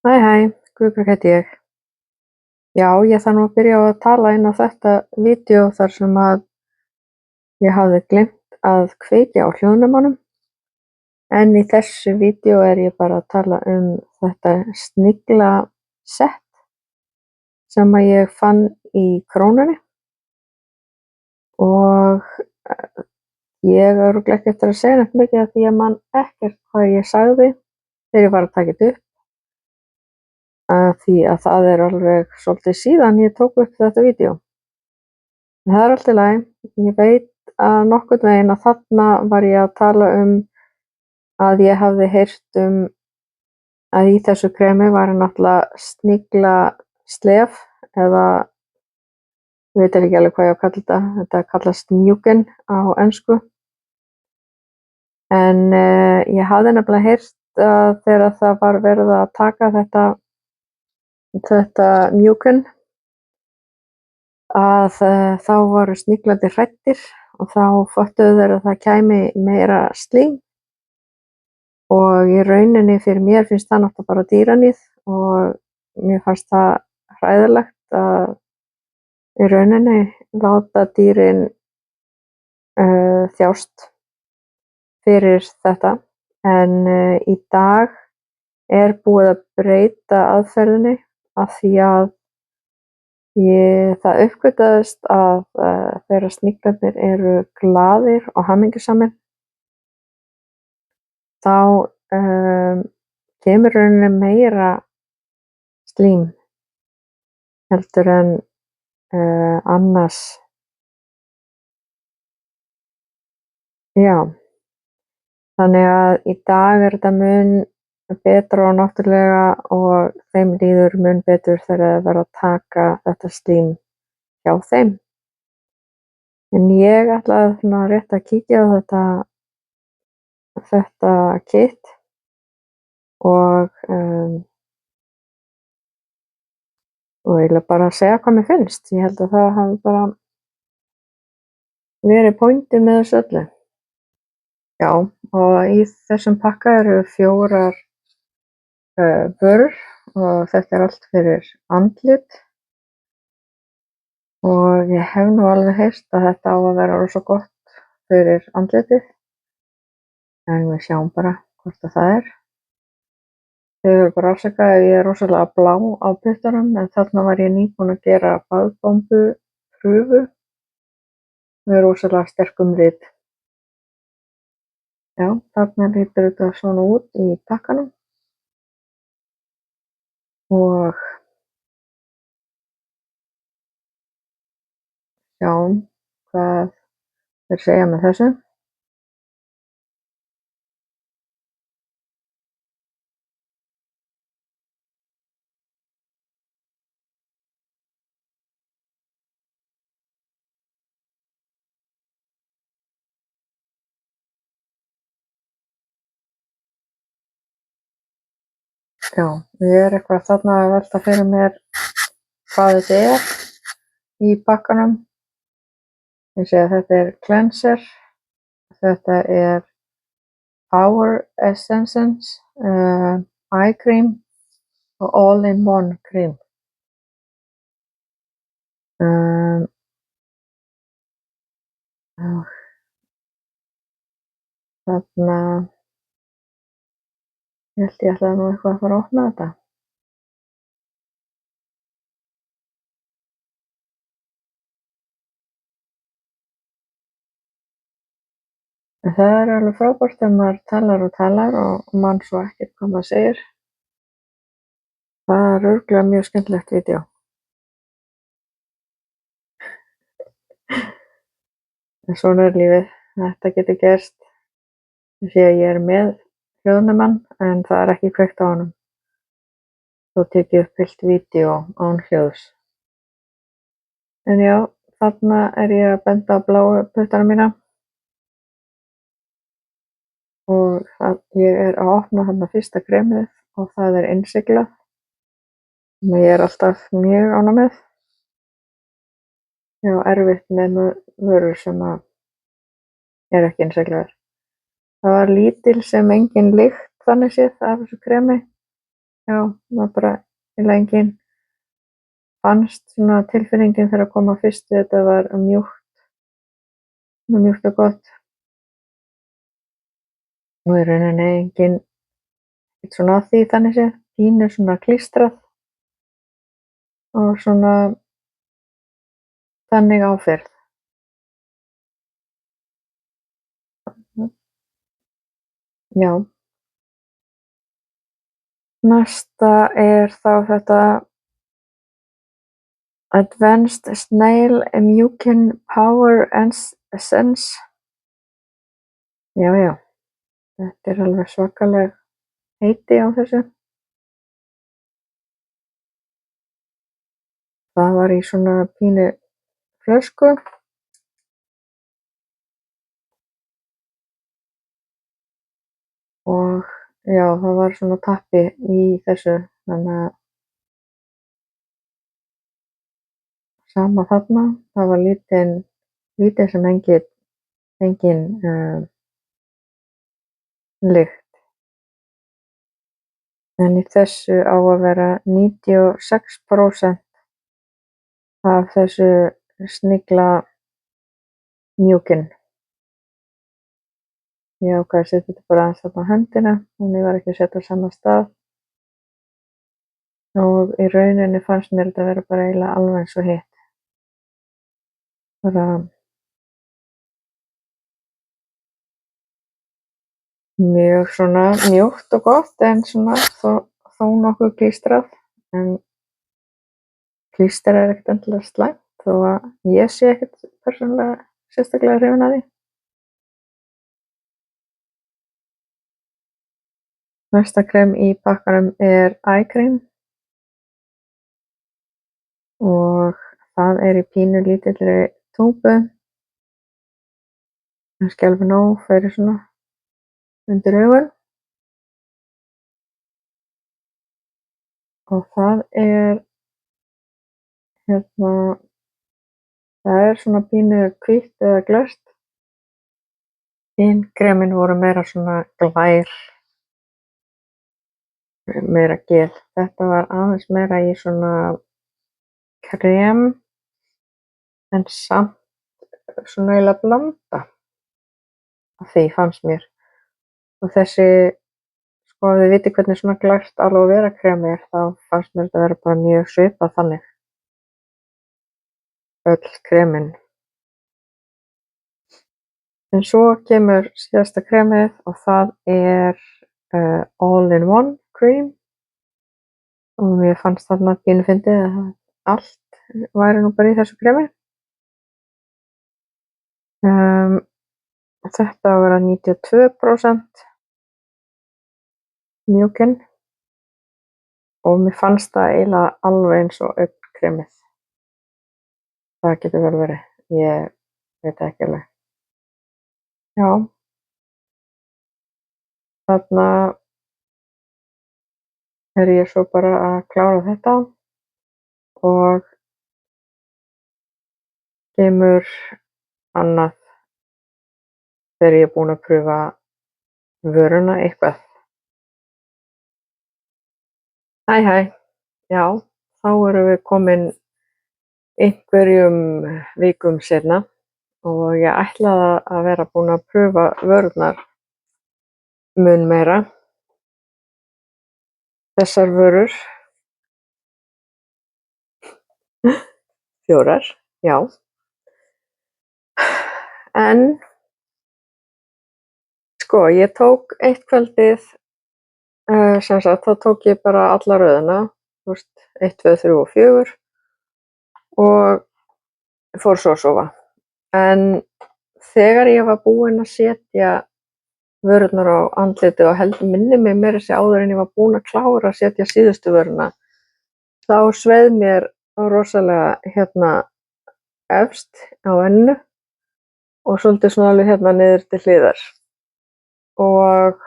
Hæ, hæ, Guðbjörg heiti ég. Já, ég þarf nú að byrja á að tala inn á þetta vídeó þar sem að ég hafði gleymt að kveikja á hljóðnemanum. En í þessu vídeó er ég bara að tala um þetta sniglasett sem að ég fann í Krónunni og ég er örugglega ekki eftir að segja neitt mikið af því ég man ekkert hvað ég sagði þegar ég var að taka þetta upp. Því að það er alveg svolítið síðan ég tók upp þetta vídeó. En það er allt í lagi. Ég veit að nokkurn veginn að þarna var ég að tala um að ég hafði heyrt að í þessu kremi væri náttúrulega sniglaslef eða ég veit ekki alveg hvað ég á að kalla þetta. Þetta kallast Mucin á ensku. En ég hafði nefnilega heyrt að þegar það var verið að taka þetta Mucin að þá voru sniglarnir hræddir og þá föttuðu þeir að það kæmi meira slím og í rauninni fyrir mér finnst það náttúrulega bara dýraníð og mér fannst það hræðilegt að í rauninni láta dýrin þjást fyrir þetta en í dag er búið að breyta aðferðinni af því að það uppgötvaðist að þegar sniglarnir eru glaðir og hamingjusamir þá kemur í rauninni meira slím heldur en annars. Já, þannig að í dag er þetta mun betra og náttúrulega og þeim líður mun betur þegar það verður að taka þetta slím hjá þeim. En ég ætlaði svona rétt að kíkja á þetta kit og eiginlega bara að segja hvað mér finnst. Ég held að það hafi bara verið pointið með þessu öllu. Já, og í þessum pakka eru 4 vörur og þetta er allt fyrir andlit og ég hef nú alveg heyrt að þetta á að vera rosa gott fyrir andlitið en við sjáum bara hvort að það er. Þið verður bara afsaka ef ég er rosalega blá á puttunum en þarna var ég nýbúin að gera baðbombuprufu með rosalega sterkum lit. Já, þarna lítur þetta svona út í pakkanum og sjáum hvað þeir segja með þessu. Já, ég er eitthvað þarna að velta fyrir mér hvað þetta er í pakkanum. Ég sé að þetta er cleanser, þetta er Power Essence Eye Cream og All-in-One Cream. Þarna ég held ég ætlaði nú eitthvað að fara að opna þetta. En það er alveg frábært ef maður talar og talar og man svo ekkert hvað maður segir. Það er örugglega mjög skemmtilegt vídeó. En svona er lífið, þetta getur gerst. Ég sé að ég er með hljóðnemann en það er ekki kveikt á honum. Svo tek ég upp heilt vídeó án hljóðs. En já, þarna er ég að benda á bláu puttana mína. Og ég er að opna þarna fyrsta kremið og það er innsiglað sem ég er alltaf mjög ánægð með. Ég á erfitt með vörur sem er ekki innsiglaðar. Það var lítil sem engin lykt þannig séð af þessu kremi já, var bara engin fannst svona tilfinningin þegar að koma fyrst við þetta var mjúkt og gott og í rauninni engin svona að því þannig séð, pínu svona klístrað og svona þannig áferð. Já. Næsta er þá þetta Advanced Snail Mjúkin Power Essence. Já, þetta er alveg svakaleg heiti á þessu. Það var í svona pínu flösku. Og já, það var svona tappi í þessu, þannig að sama þarna, það var lítið sem engin lykt. En í þessu á að vera 96% af þessu snigla mjúkin. Ég ákvað að setja þetta bara aðeins þarna á höndina, en ég var ekki að setja á sama stað. Og í rauninni fannst mér þetta vera bara eiginlega alveg eins og hitt. Bara mjög svona mjúkt og gott en svona þó nokkuð klístrað. En klíster er ekkert endilega slæmt þó að ég sé ekkert persónulega sérstaklega hrifin af því. Næsta krem í pakkanum er Eye Cream og það er í pínu lítilli túpu. Kannski alveg nóg fyrir svona undir augun. Og það er svona pínu hvítt eða glöst. Hin kremin voru meira svona glær, meira gel. Þetta var aðeins meira í svona krem en samt svona eiginlega blanda af því fannst mér. Og þessi, sko ef þið vitið hvernig svona glært aloe vera krem er, þá fannst mér þetta vera bara mjög svipað þannig. Öll kremin. En svo kemur síðasta kremið og það er All-in-One Cream. Og mér fannst þarna pínu fyndið að allt væri nú bara í þessu kremi. Þetta á að vera 92% mjúkin og mér fannst það eiginlega alveg eins og augnkremið. Það getur vel verið, ég veit það ekki alveg. Já, þarna er ég svo bara að klára þetta og kemur annað þegar ég er búin að prufa vöruna eitthvað. Hæ, já, þá erum við komin einhverjum vikum seinna og ég ætlaði að vera búin að prufa vörurnar mun meira. Þessar vörur. 4, já. En sko, ég tók eitt kvöldið, sem sagt, þá tók ég bara alla röðina, 1, 2, 3 og 4 og fór svo að sofa. En þegar ég var búin að setja vörurnar á andlitið og minni mig meira að segja áður en ég var búin að klára að setja síðustu vöruna, þá sveið mér rosalega efst á enninu og svolítið svona alveg niður til hliðar. Og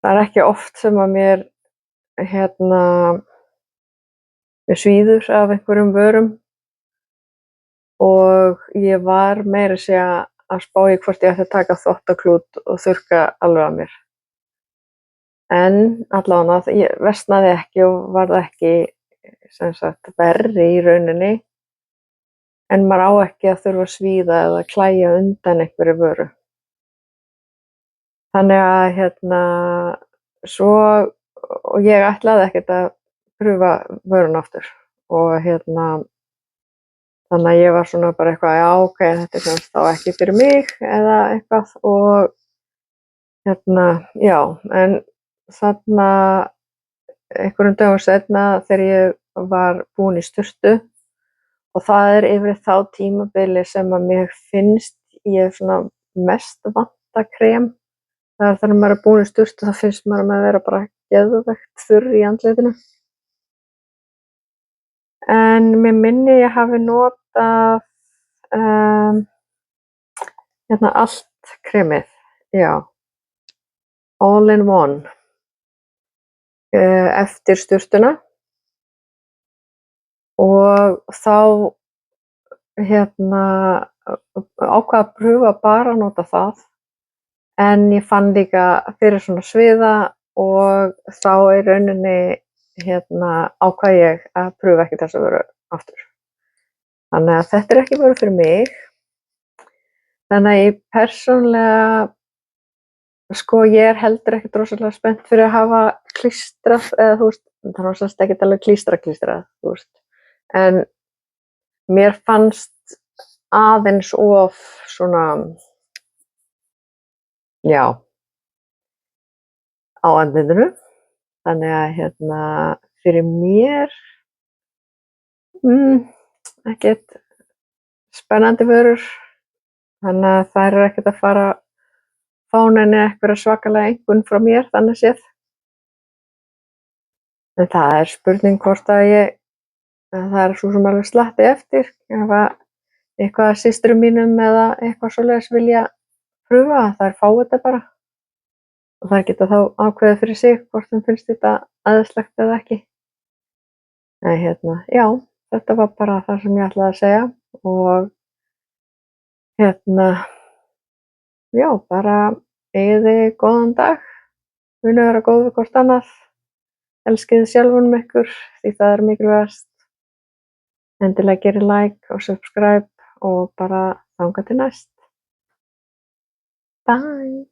það er ekki oft sem að mér svíður af einhverjum vörum og ég var meira að segja að spá í hvort ég ætti að taka þvottaklút og þurrka alveg af mér. En allavega ég versnaði ekki og varð ekki sem sagt verri í rauninni, en maður á ekki að þurfa að svíða eða klæja undan einhverri vöru. Þannig að svo og ég ætlaði ekkert að prufa vöruna aftur og þannig að ég var svona bara eitthvað, já ok, þetta kannski þá ekki fyrir mig eða eitthvað og já, en þarna einhverjum dögum seinna þegar ég var búin í sturtu og það yfirleitt þá tímabili sem að mér finnst ég svona mest vanta krem. Það þegar maður búin í sturtu þá finnst maður að vera bara geðveikt þurr í andlitinu. En mig minni ég hafi notað allt kremið, já, all in one eftir sturtuna og þá ákvað að prufa bara að nota það, en ég fann líka fyrir svona sviða og þá í rauninni ákvað ég að prufa ekki þessa vöru aftur. Þannig að þetta ekki vöru fyrir mig. Þannig að ég persónulega ég heldur ekkert rosalega spennt fyrir að hafa klístrað eða það var semst ekkert alveg klístrað, en mér fannst aðeins of svona, já, á andlitinu. Þannig að fyrir mér ekkert spennandi vörur, þannig að þær ekkert að fara fá neina einhverja svakalega einkunn frá mér þannig séð. En það spurning hvort að það svo sem alveg slatti eftir ef að eitthvað af systrum mínum eða eitthvað svoleiðis vilja prufa, þær fá þetta bara og þær geta þá ákveðið fyrir sig hvort þeim finnst þetta æðislegt eða ekki. En já, þetta var bara það sem ég ætlaði að segja og já, bara eigið þið góðan dag, munið vera góð við hvort annað, elskið sjálfum ykkur því það mikilvægast. Endilega gerið like og subscribe og bara þangað til næst. Bye!